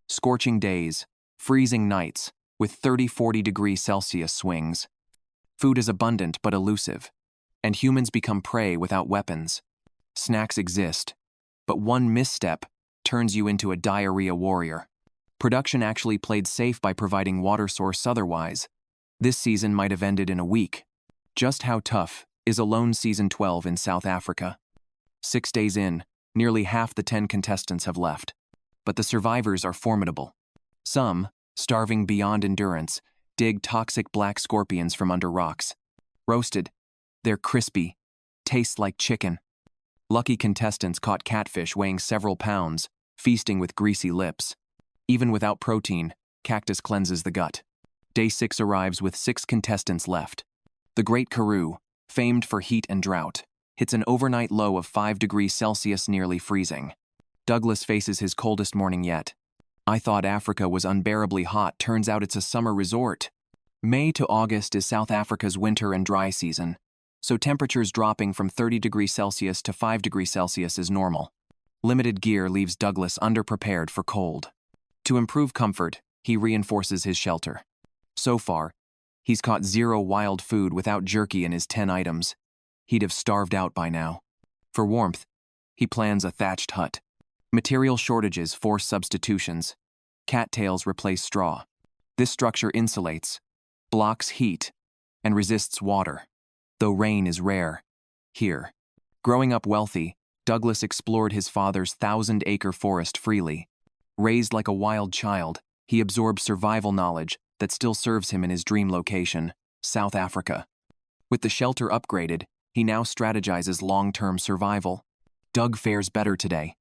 Scorching days, freezing nights, with 30–40 degrees Celsius swings. Food is abundant but elusive, and humans become prey without weapons. Snacks exist, but one misstep turns you into a diarrhea warrior. Production actually played safe by providing water source otherwise. This season might have ended in a week. Just how tough is Alone Season 12 in South Africa? 6 days in, nearly half the 10 contestants have left. But the survivors are formidable. Some, starving beyond endurance, dig toxic black scorpions from under rocks. Roasted, they're crispy, taste like chicken. Lucky contestants caught catfish weighing several pounds, feasting with greasy lips. Even without protein, Cactus cleanses the gut. Day 6 arrives with 6 contestants left. The Great Karoo, famed for heat and drought, hits an overnight low of 5 degrees Celsius, nearly freezing. Douglas faces his coldest morning yet. I thought Africa was unbearably hot, turns out it's a summer resort. May to August is South Africa's winter and dry season, so temperatures dropping from 30 degrees Celsius to 5 degrees Celsius is normal. Limited gear leaves Douglas underprepared for cold. To improve comfort, he reinforces his shelter. So far, he's caught 0 wild food without jerky in his 10 items. He'd have starved out by now. For warmth, he plans a thatched hut. Material shortages force substitutions. Cattails replace straw. This structure insulates, blocks heat, and resists water, though rain is rare here. Growing up wealthy, Douglas explored his father's 1,000-acre forest freely. Raised like a wild child, he absorbed survival knowledge that still serves him in his dream location, South Africa. With the shelter upgraded, he now strategizes long-term survival. Doug fares better today.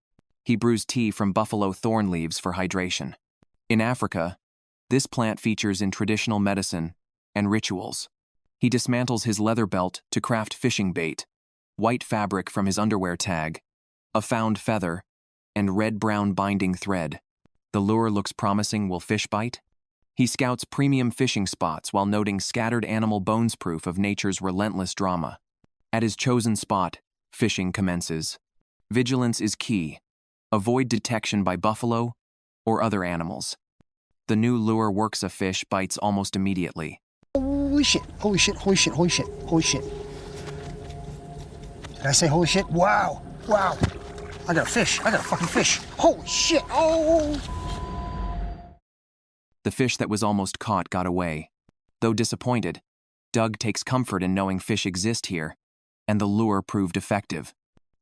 He brews tea from buffalo thorn leaves for hydration. In Africa, this plant features in traditional medicine and rituals. He dismantles his leather belt to craft fishing bait, white fabric from his underwear tag, a found feather, and red-brown binding thread. The lure looks promising. Will fish bite? He scouts premium fishing spots while noting scattered animal bones, proof of nature's relentless drama. At his chosen spot, fishing commences. Vigilance is key. Avoid detection by buffalo or other animals. The new lure works. A fish bites almost immediately. Holy shit, holy shit, holy shit, holy shit, holy shit. Did I say holy shit? Wow, wow. I got a fish, I got a fucking fish. Holy shit, oh! The fish that was almost caught got away. Though disappointed, Doug takes comfort in knowing fish exist here, and the lure proved effective.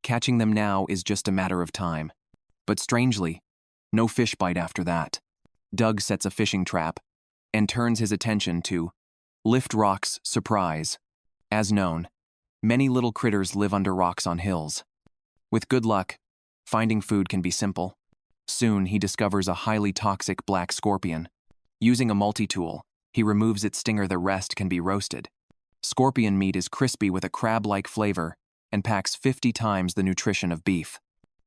Catching them now is just a matter of time. But strangely, no fish bite after that. Doug sets a fishing trap and turns his attention to Lift Rock's surprise. As known, many little critters live under rocks on hills. With good luck, finding food can be simple. Soon he discovers a highly toxic black scorpion. Using a multi-tool, he removes its stinger. The rest can be roasted. Scorpion meat is crispy with a crab-like flavor and packs 50 times the nutrition of beef.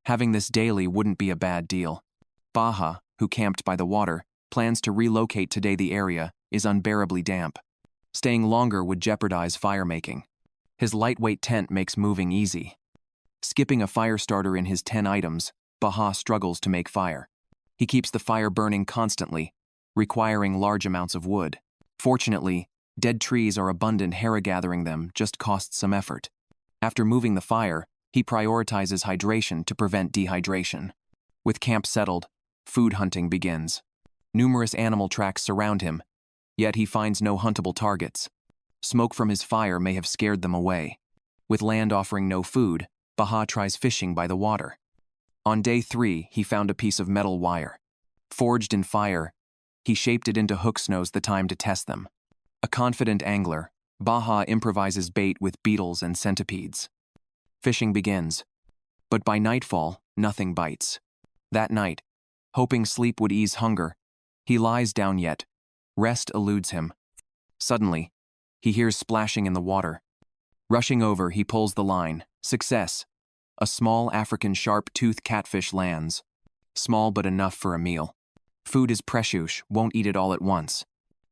Having this daily wouldn't be a bad deal. Baha, who camped by the water, plans to relocate today. The area is unbearably damp. Staying longer would jeopardize fire-making. His lightweight tent makes moving easy. Skipping a fire starter in his 10 items, Baha struggles to make fire. He keeps the fire burning constantly, requiring large amounts of wood. Fortunately, dead trees are abundant. Gathering them just costs some effort. After moving the fire, he prioritizes hydration to prevent dehydration. With camp settled, food hunting begins. Numerous animal tracks surround him, yet he finds no huntable targets. Smoke from his fire may have scared them away. With land offering no food, Baha tries fishing by the water. On day 3, he found a piece of metal wire. Forged in fire, he shaped it into hooks. Knows the time to test them. A confident angler, Baha improvises bait with beetles and centipedes. Fishing begins, but by nightfall, nothing bites. That night, hoping sleep would ease hunger, he lies down, yet rest eludes him. Suddenly, he hears splashing in the water. Rushing over, he pulls the line. Success! A small African sharp-toothed catfish lands. Small but enough for a meal. Food is precious, won't eat it all at once.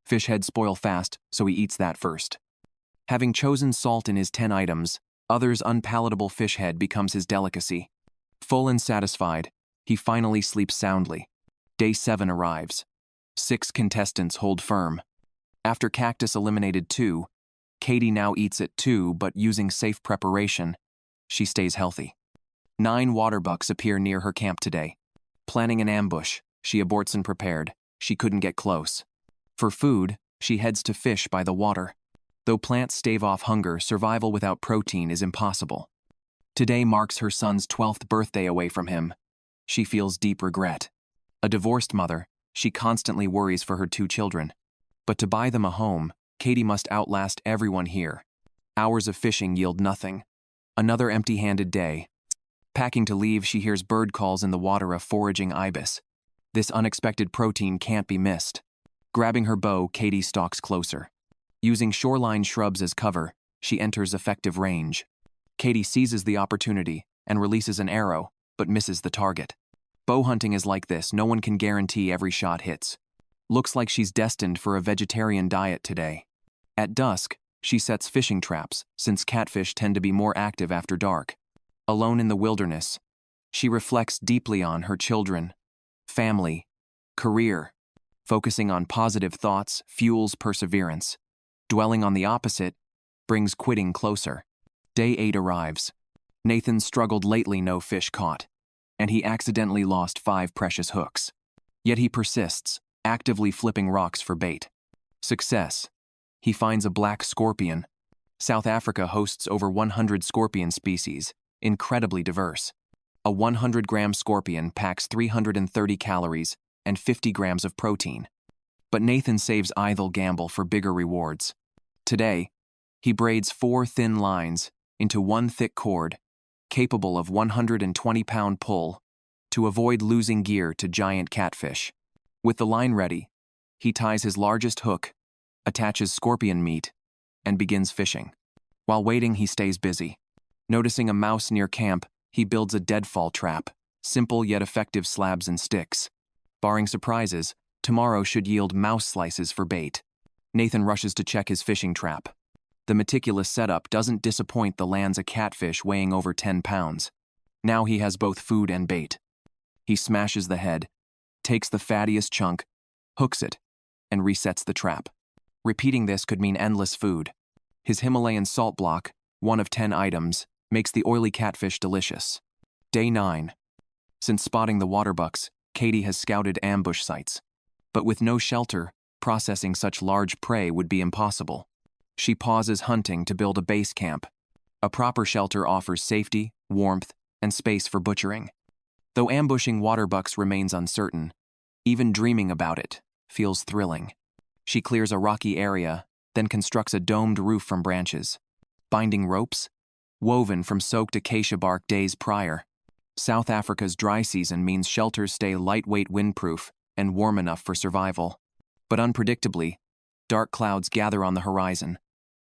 Fish heads spoil fast, so he eats that first. Having chosen salt in his 10 items, others' unpalatable fish head becomes his delicacy. Full and satisfied, he finally sleeps soundly. Day 7 arrives. 6 contestants hold firm. After Cactus eliminated 2, Katie now eats at 2, but using safe preparation, she stays healthy. 9 water bucks appear near her camp today. Planning an ambush, she aborts unprepared. She couldn't get close. For food, she heads to fish by the water. Though plants stave off hunger, survival without protein is impossible. Today marks her son's 12th birthday away from him. She feels deep regret. A divorced mother, she constantly worries for her 2 children. But to buy them a home, Katie must outlast everyone here. Hours of fishing yield nothing. Another empty-handed day. Packing to leave, she hears bird calls in the water of foraging ibis. This unexpected protein can't be missed. Grabbing her bow, Katie stalks closer. Using shoreline shrubs as cover, she enters effective range. Katie seizes the opportunity and releases an arrow, but misses the target. Bow hunting is like this, no one can guarantee every shot hits. Looks like she's destined for a vegetarian diet today. At dusk, she sets fishing traps, since catfish tend to be more active after dark. Alone in the wilderness, she reflects deeply on her children, family, career. Focusing on positive thoughts fuels perseverance. Dwelling on the opposite brings quitting closer. Day 8 arrives. Nathan struggled lately, no fish caught, and he accidentally lost 5 precious hooks. Yet he persists, actively flipping rocks for bait. Success. He finds a black scorpion. South Africa hosts over 100 scorpion species, incredibly diverse. A 100-gram scorpion packs 330 calories and 50 grams of protein. But Nathan saves idle gamble for bigger rewards. Today, he braids 4 thin lines into 1 thick cord, capable of 120-pound pull, to avoid losing gear to giant catfish. With the line ready, he ties his largest hook, attaches scorpion meat, and begins fishing. While waiting, he stays busy. Noticing a mouse near camp, he builds a deadfall trap, simple yet effective slabs and sticks. Barring surprises, tomorrow should yield mouse slices for bait. Nathan rushes to check his fishing trap. The meticulous setup doesn't disappoint, the lands a catfish weighing over 10 pounds. Now he has both food and bait. He smashes the head, takes the fattiest chunk, hooks it, and resets the trap. Repeating this could mean endless food. His Himalayan salt block, 1 of 10 items, makes the oily catfish delicious. Day 9. Since spotting the waterbucks, Katie has scouted ambush sites. But with no shelter, processing such large prey would be impossible. She pauses hunting to build a base camp. A proper shelter offers safety, warmth, and space for butchering. Though ambushing waterbucks remains uncertain, even dreaming about it feels thrilling. She clears a rocky area, then constructs a domed roof from branches. Binding ropes, woven from soaked acacia bark days prior. South Africa's dry season means shelters stay lightweight, windproof, and warm enough for survival. But unpredictably, dark clouds gather on the horizon,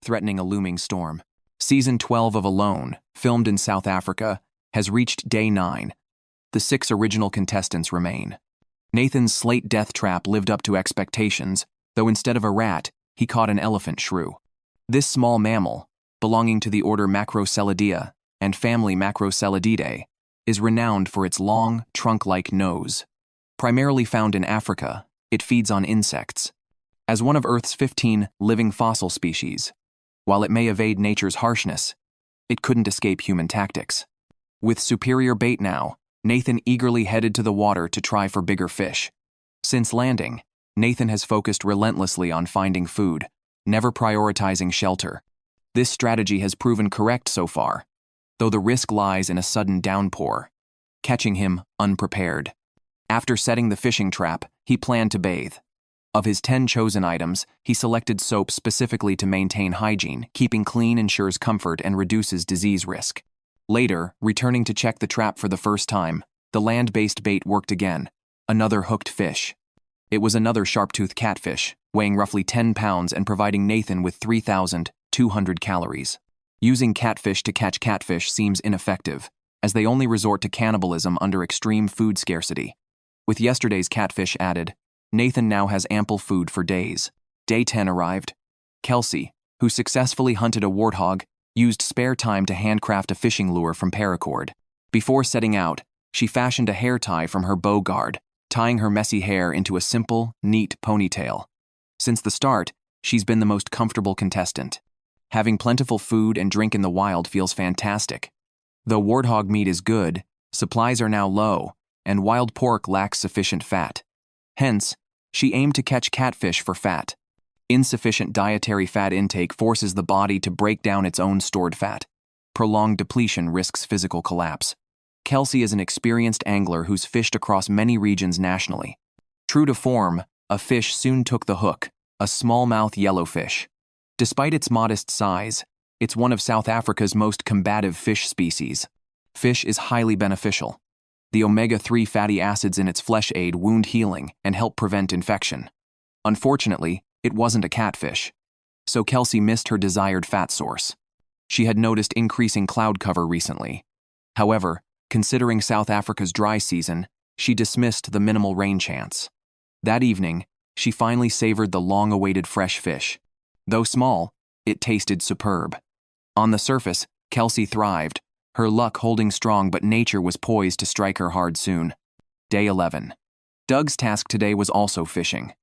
threatening a looming storm. Season 12 of Alone, filmed in South Africa, has reached day 9. The 6 original contestants remain. Nathan's slate death trap lived up to expectations, though instead of a rat, he caught an elephant shrew. This small mammal, belonging to the order Macrocelidae and family Macrocelidae, is renowned for its long, trunk-like nose. Primarily found in Africa, it feeds on insects. As one of Earth's 15 living fossil species, while it may evade nature's harshness, it couldn't escape human tactics. With superior bait now, Nathan eagerly headed to the water to try for bigger fish. Since landing, Nathan has focused relentlessly on finding food, never prioritizing shelter. This strategy has proven correct so far, though the risk lies in a sudden downpour, catching him unprepared. After setting the fishing trap, he planned to bathe. Of his 10 chosen items, he selected soap specifically to maintain hygiene. Keeping clean ensures comfort and reduces disease risk. Later, returning to check the trap for the first time, the land-based bait worked again. Another hooked fish. It was another sharp-toothed catfish, weighing roughly 10 pounds and providing Nathan with 3,200 calories. Using catfish to catch catfish seems ineffective, as they only resort to cannibalism under extreme food scarcity. With yesterday's catfish added, Nathan now has ample food for days. Day 10 arrived. Kelsey, who successfully hunted a warthog, used spare time to handcraft a fishing lure from paracord. Before setting out, she fashioned a hair tie from her bow guard, tying her messy hair into a simple, neat ponytail. Since the start, she's been the most comfortable contestant. Having plentiful food and drink in the wild feels fantastic. Though warthog meat is good, supplies are now low, and wild pork lacks sufficient fat. Hence, she aimed to catch catfish for fat. Insufficient dietary fat intake forces the body to break down its own stored fat. Prolonged depletion risks physical collapse. Kelsey is an experienced angler who's fished across many regions nationally. True to form, a fish soon took the hook, a smallmouth yellowfish. Despite its modest size, it's one of South Africa's most combative fish species. Fish is highly beneficial. The omega-3 fatty acids in its flesh aid wound healing and help prevent infection. Unfortunately, it wasn't a catfish, so Kelsey missed her desired fat source. She had noticed increasing cloud cover recently. However, considering South Africa's dry season, she dismissed the minimal rain chance. That evening, she finally savored the long-awaited fresh fish. Though small, it tasted superb. On the surface, Kelsey thrived, her luck holding strong, but nature was poised to strike her hard soon. Day 11. Doug's task today was also fishing.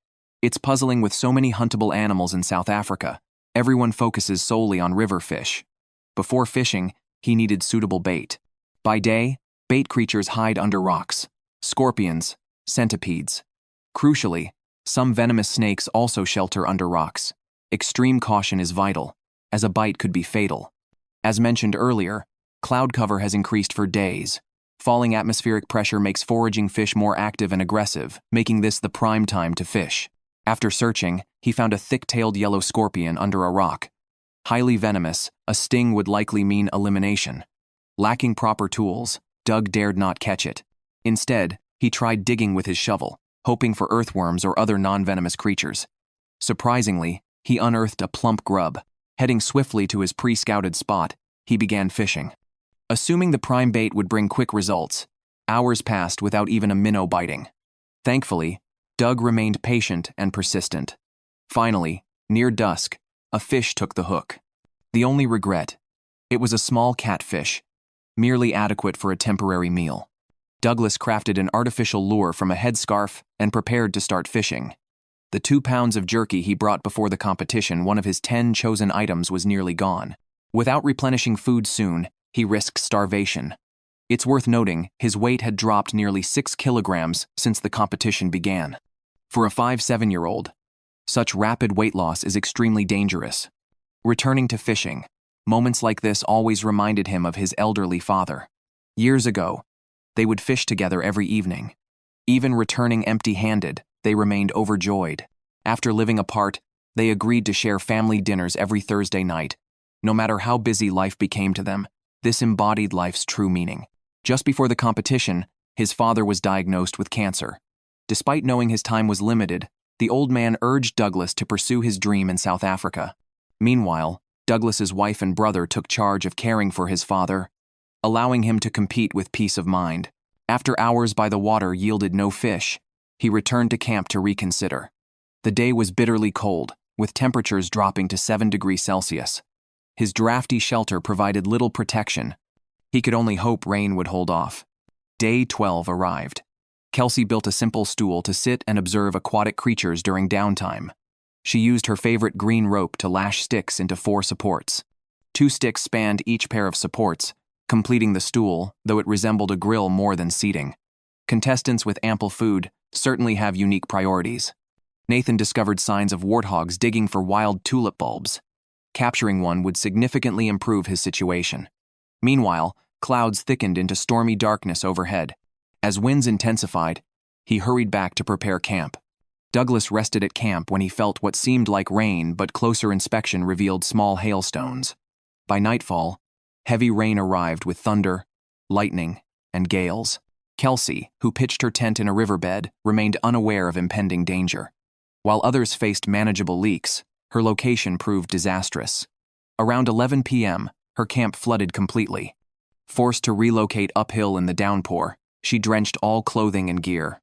It's puzzling with so many huntable animals in South Africa. Everyone focuses solely on river fish. Before fishing, he needed suitable bait. By day, bait creatures hide under rocks. Scorpions, centipedes. Crucially, some venomous snakes also shelter under rocks. Extreme caution is vital, as a bite could be fatal. As mentioned earlier, cloud cover has increased for days. Falling atmospheric pressure makes foraging fish more active and aggressive, making this the prime time to fish. After searching, he found a thick-tailed yellow scorpion under a rock. Highly venomous, a sting would likely mean elimination. Lacking proper tools, Doug dared not catch it. Instead, he tried digging with his shovel, hoping for earthworms or other non-venomous creatures. Surprisingly, he unearthed a plump grub. Heading swiftly to his pre-scouted spot, he began fishing. Assuming the prime bait would bring quick results, hours passed without even a minnow biting. Thankfully, Doug remained patient and persistent. Finally, near dusk, a fish took the hook. The only regret, it was a small catfish, merely adequate for a temporary meal. Douglas crafted an artificial lure from a headscarf and prepared to start fishing. The 2 pounds of jerky he brought before the competition, one of his 10 chosen items, was nearly gone. Without replenishing food soon, he risked starvation. It's worth noting, his weight had dropped nearly 6 kilograms since the competition began. For a 5-7-year-old, such rapid weight loss is extremely dangerous. Returning to fishing, moments like this always reminded him of his elderly father. Years ago, they would fish together every evening. Even returning empty-handed, they remained overjoyed. After living apart, they agreed to share family dinners every Thursday night. No matter how busy life became to them, this embodied life's true meaning. Just before the competition, his father was diagnosed with cancer. Despite knowing his time was limited, the old man urged Douglas to pursue his dream in South Africa. Meanwhile, Douglas's wife and brother took charge of caring for his father, allowing him to compete with peace of mind. After hours by the water yielded no fish, he returned to camp to reconsider. The day was bitterly cold, with temperatures dropping to 7 degrees Celsius. His drafty shelter provided little protection. He could only hope rain would hold off. Day 12 arrived. Kelsey built a simple stool to sit and observe aquatic creatures during downtime. She used her favorite green rope to lash sticks into 4 supports. 2 sticks spanned each pair of supports, completing the stool, though it resembled a grill more than seating. Contestants with ample food certainly have unique priorities. Nathan discovered signs of warthogs digging for wild tulip bulbs. Capturing one would significantly improve his situation. Meanwhile, clouds thickened into stormy darkness overhead. As winds intensified, he hurried back to prepare camp. Douglas rested at camp when he felt what seemed like rain, but closer inspection revealed small hailstones. By nightfall, heavy rain arrived with thunder, lightning, and gales. Kelsey, who pitched her tent in a riverbed, remained unaware of impending danger. While others faced manageable leaks, her location proved disastrous. Around 11 p.m., her camp flooded completely. Forced to relocate uphill in the downpour, she drenched all clothing and gear.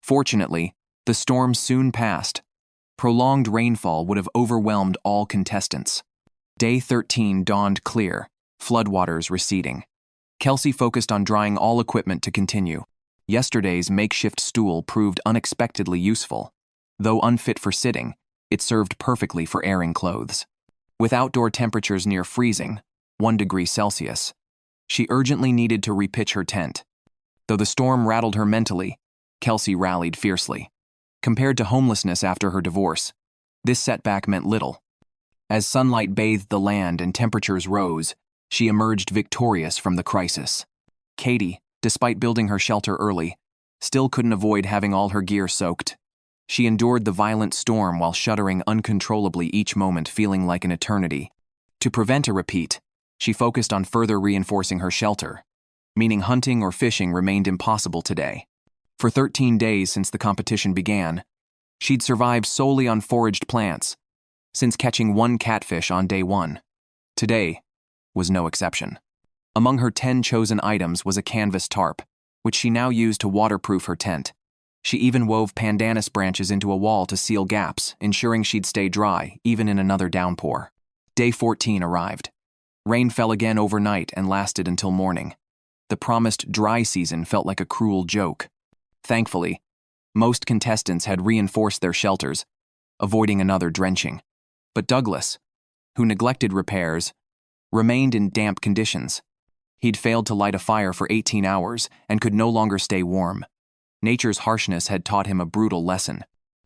Fortunately, the storm soon passed. Prolonged rainfall would have overwhelmed all contestants. Day 13 dawned clear, floodwaters receding. Kelsey focused on drying all equipment to continue. Yesterday's makeshift stool proved unexpectedly useful. Though unfit for sitting, it served perfectly for airing clothes. With outdoor temperatures near freezing, 1 degree Celsius, she urgently needed to repitch her tent. Though the storm rattled her mentally, Kelsey rallied fiercely. Compared to homelessness after her divorce, this setback meant little. As sunlight bathed the land and temperatures rose, she emerged victorious from the crisis. Katie, despite building her shelter early, still couldn't avoid having all her gear soaked. She endured the violent storm while shuddering uncontrollably each moment, feeling like an eternity. To prevent a repeat, she focused on further reinforcing her shelter, meaning hunting or fishing remained impossible today. For 13 days since the competition began, she'd survived solely on foraged plants, since catching 1 catfish on day 1. Today was no exception. Among her 10 chosen items was a canvas tarp, which she now used to waterproof her tent. She even wove pandanus branches into a wall to seal gaps, ensuring she'd stay dry even in another downpour. Day 14 arrived. Rain fell again overnight and lasted until morning. The promised dry season felt like a cruel joke. Thankfully, most contestants had reinforced their shelters, avoiding another drenching. But Douglas, who neglected repairs, remained in damp conditions. He'd failed to light a fire for 18 hours and could no longer stay warm. Nature's harshness had taught him a brutal lesson.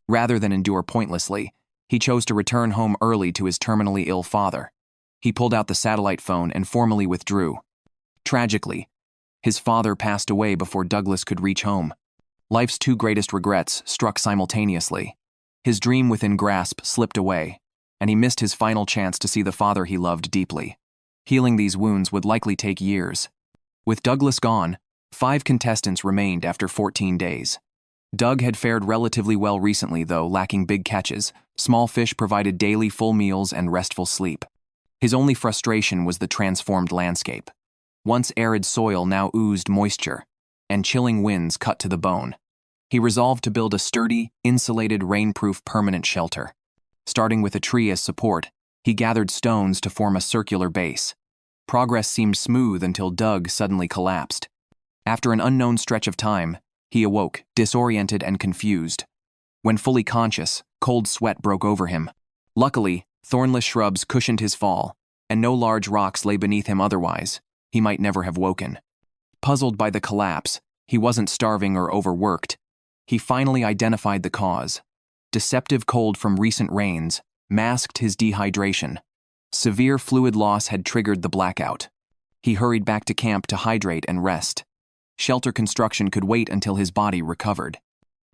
Rather than endure pointlessly, he chose to return home early to his terminally ill father. He pulled out the satellite phone and formally withdrew. Tragically, his father passed away before Douglas could reach home. Life's 2 greatest regrets struck simultaneously. His dream within grasp slipped away, and he missed his final chance to see the father he loved deeply. Healing these wounds would likely take years. With Douglas gone, 5 contestants remained after 14 days. Doug had fared relatively well recently, though lacking big catches. Small fish provided daily full meals and restful sleep. His only frustration was the transformed landscape. Once arid soil now oozed moisture, and chilling winds cut to the bone. He resolved to build a sturdy, insulated, rainproof permanent shelter. Starting with a tree as support, he gathered stones to form a circular base. Progress seemed smooth until Doug suddenly collapsed. After an unknown stretch of time, he awoke, disoriented and confused. When fully conscious, cold sweat broke over him. Luckily, thornless shrubs cushioned his fall, and no large rocks lay beneath him otherwise. He might never have woken. Puzzled by the collapse, he wasn't starving or overworked. He finally identified the cause. Deceptive cold from recent rains masked his dehydration. Severe fluid loss had triggered the blackout. He hurried back to camp to hydrate and rest. Shelter construction could wait until his body recovered.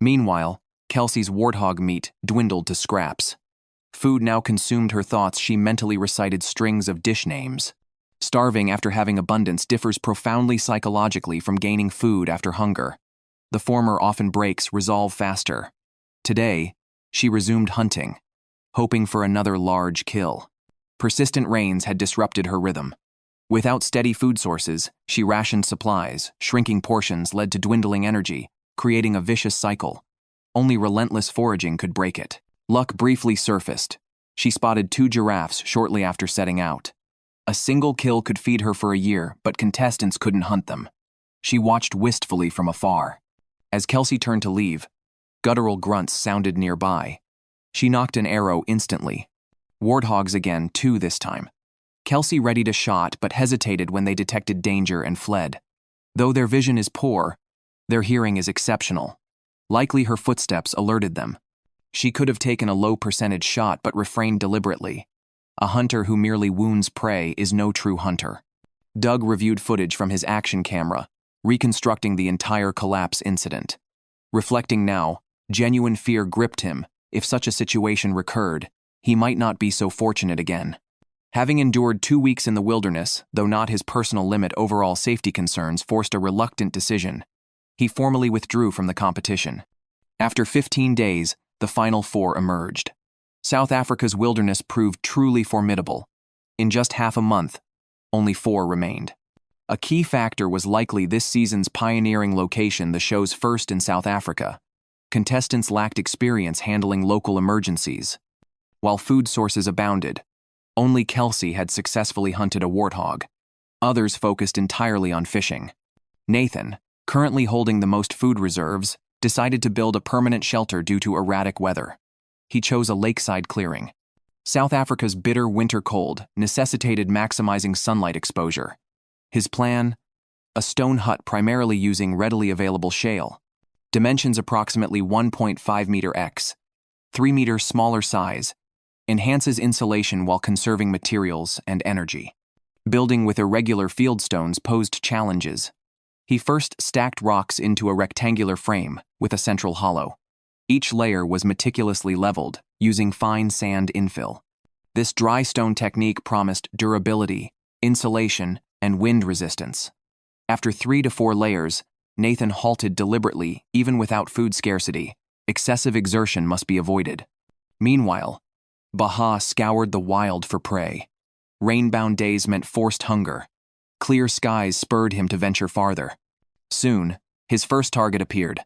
Meanwhile, Kelsey's warthog meat dwindled to scraps. Food now consumed her thoughts. She mentally recited strings of dish names. Starving after having abundance differs profoundly psychologically from gaining food after hunger. The former often breaks resolve faster. Today, she resumed hunting, hoping for another large kill. Persistent rains had disrupted her rhythm. Without steady food sources, she rationed supplies. Shrinking portions led to dwindling energy, creating a vicious cycle. Only relentless foraging could break it. Luck briefly surfaced. She spotted 2 giraffes shortly after setting out. A single kill could feed her for a year, but contestants couldn't hunt them. She watched wistfully from afar. As Kelsey turned to leave, guttural grunts sounded nearby. She knocked an arrow instantly. Warthogs again, 2 this time. Kelsey readied a shot but hesitated when they detected danger and fled. Though their vision is poor, their hearing is exceptional. Likely her footsteps alerted them. She could have taken a low-percentage shot but refrained deliberately. A hunter who merely wounds prey is no true hunter. Doug reviewed footage from his action camera, reconstructing the entire collapse incident. Reflecting now, genuine fear gripped him. If such a situation recurred, he might not be so fortunate again. Having endured 2 weeks in the wilderness, though not his personal limit, overall safety concerns forced a reluctant decision. He formally withdrew from the competition. After 15 days, the final 4 emerged. South Africa's wilderness proved truly formidable. In just half a month, only 4 remained. A key factor was likely this season's pioneering location, the show's first in South Africa. Contestants lacked experience handling local emergencies. While food sources abounded, only Kelsey had successfully hunted a warthog. Others focused entirely on fishing. Nathan, currently holding the most food reserves, decided to build a permanent shelter due to erratic weather. He chose a lakeside clearing. South Africa's bitter winter cold necessitated maximizing sunlight exposure. His plan? A stone hut primarily using readily available shale. Dimensions approximately 1.5 meter x 3 meter smaller size. Enhances insulation while conserving materials and energy. Building with irregular fieldstones posed challenges. He first stacked rocks into a rectangular frame with a central hollow. Each layer was meticulously leveled, using fine sand infill. This dry stone technique promised durability, insulation, and wind resistance. After 3 to 4 layers, Nathan halted deliberately, even without food scarcity. Excessive exertion must be avoided. Meanwhile, Baha scoured the wild for prey. Rainbound days meant forced hunger. Clear skies spurred him to venture farther. Soon, his first target appeared.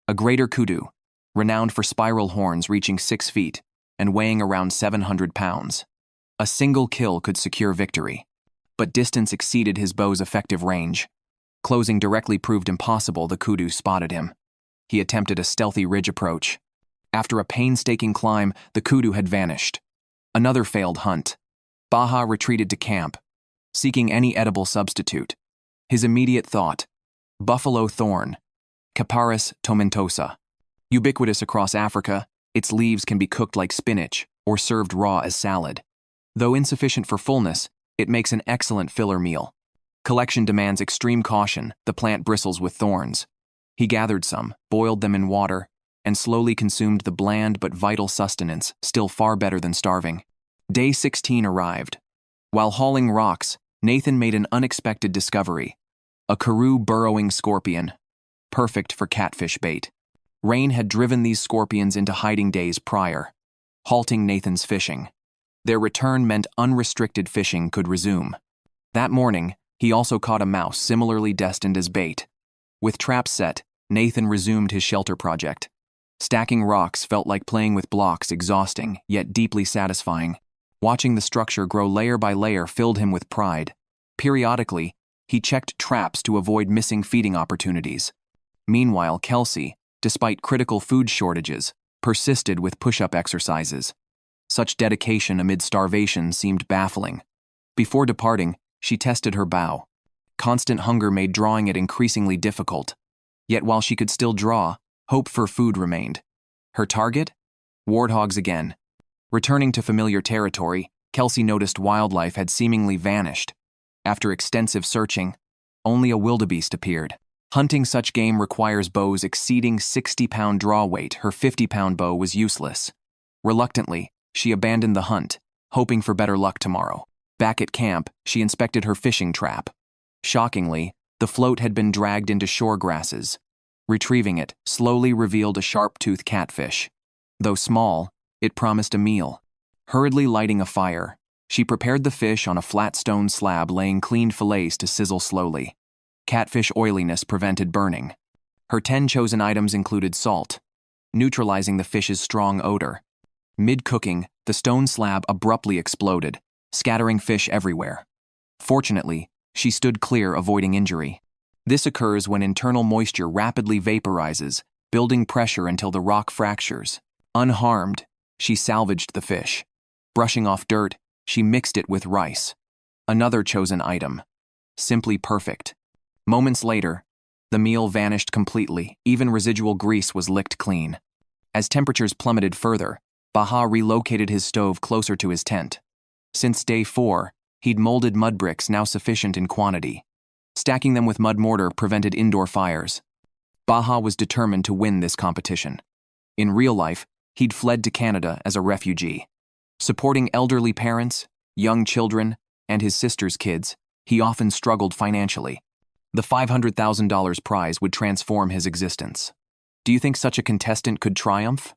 A greater kudu, renowned for spiral horns reaching 6 feet and weighing around 700 pounds. A single kill could secure victory. But distance exceeded his bow's effective range. Closing directly proved impossible. The kudu spotted him. He attempted a stealthy ridge approach. After a painstaking climb, the kudu had vanished. Another failed hunt. Baha retreated to camp, seeking any edible substitute. His immediate thought: buffalo thorn, Capparis tomentosa. Ubiquitous across Africa, its leaves can be cooked like spinach or served raw as salad. Though insufficient for fullness, it makes an excellent filler meal. Collection demands extreme caution. The plant bristles with thorns. He gathered some, boiled them in water, and slowly consumed the bland but vital sustenance, still far better than starving. Day 16 arrived. While hauling rocks, Nathan made an unexpected discovery: a karoo burrowing scorpion, perfect for catfish bait. Rain had driven these scorpions into hiding days prior, halting Nathan's fishing. Their return meant unrestricted fishing could resume. That morning, he also caught a mouse similarly destined as bait. With traps set, Nathan resumed his shelter project. Stacking rocks felt like playing with blocks, exhausting, yet deeply satisfying. Watching the structure grow layer by layer filled him with pride. Periodically, he checked traps to avoid missing feeding opportunities. Meanwhile, Kelsey, despite critical food shortages, persisted with push-up exercises. Such dedication amid starvation seemed baffling. Before departing, she tested her bow. Constant hunger made drawing it increasingly difficult. Yet while she could still draw, hope for food remained. Her target? Warthogs again. Returning to familiar territory, Kelsey noticed wildlife had seemingly vanished. After extensive searching, only a wildebeest appeared. Hunting such game requires bows exceeding 60-pound draw weight. Her 50-pound bow was useless. Reluctantly, she abandoned the hunt, hoping for better luck tomorrow. Back at camp, she inspected her fishing trap. Shockingly, the float had been dragged into shore grasses. Retrieving it slowly revealed a sharp-toothed catfish. Though small, it promised a meal. Hurriedly lighting a fire, she prepared the fish on a flat stone slab, laying cleaned fillets to sizzle slowly. Catfish oiliness prevented burning. Her 10 chosen items included salt, neutralizing the fish's strong odor. Mid-cooking, the stone slab abruptly exploded, scattering fish everywhere. Fortunately, she stood clear, avoiding injury. This occurs when internal moisture rapidly vaporizes, building pressure until the rock fractures. Unharmed, she salvaged the fish. Brushing off dirt, she mixed it with rice. Another chosen item. Simply perfect. Moments later, the meal vanished completely. Even residual grease was licked clean. As temperatures plummeted further, Baha relocated his stove closer to his tent. Since day 4, he'd molded mud bricks now sufficient in quantity. Stacking them with mud mortar prevented indoor fires. Baha was determined to win this competition. In real life, he'd fled to Canada as a refugee. Supporting elderly parents, young children, and his sister's kids, he often struggled financially. The $500,000 prize would transform his existence. Do you think such a contestant could triumph?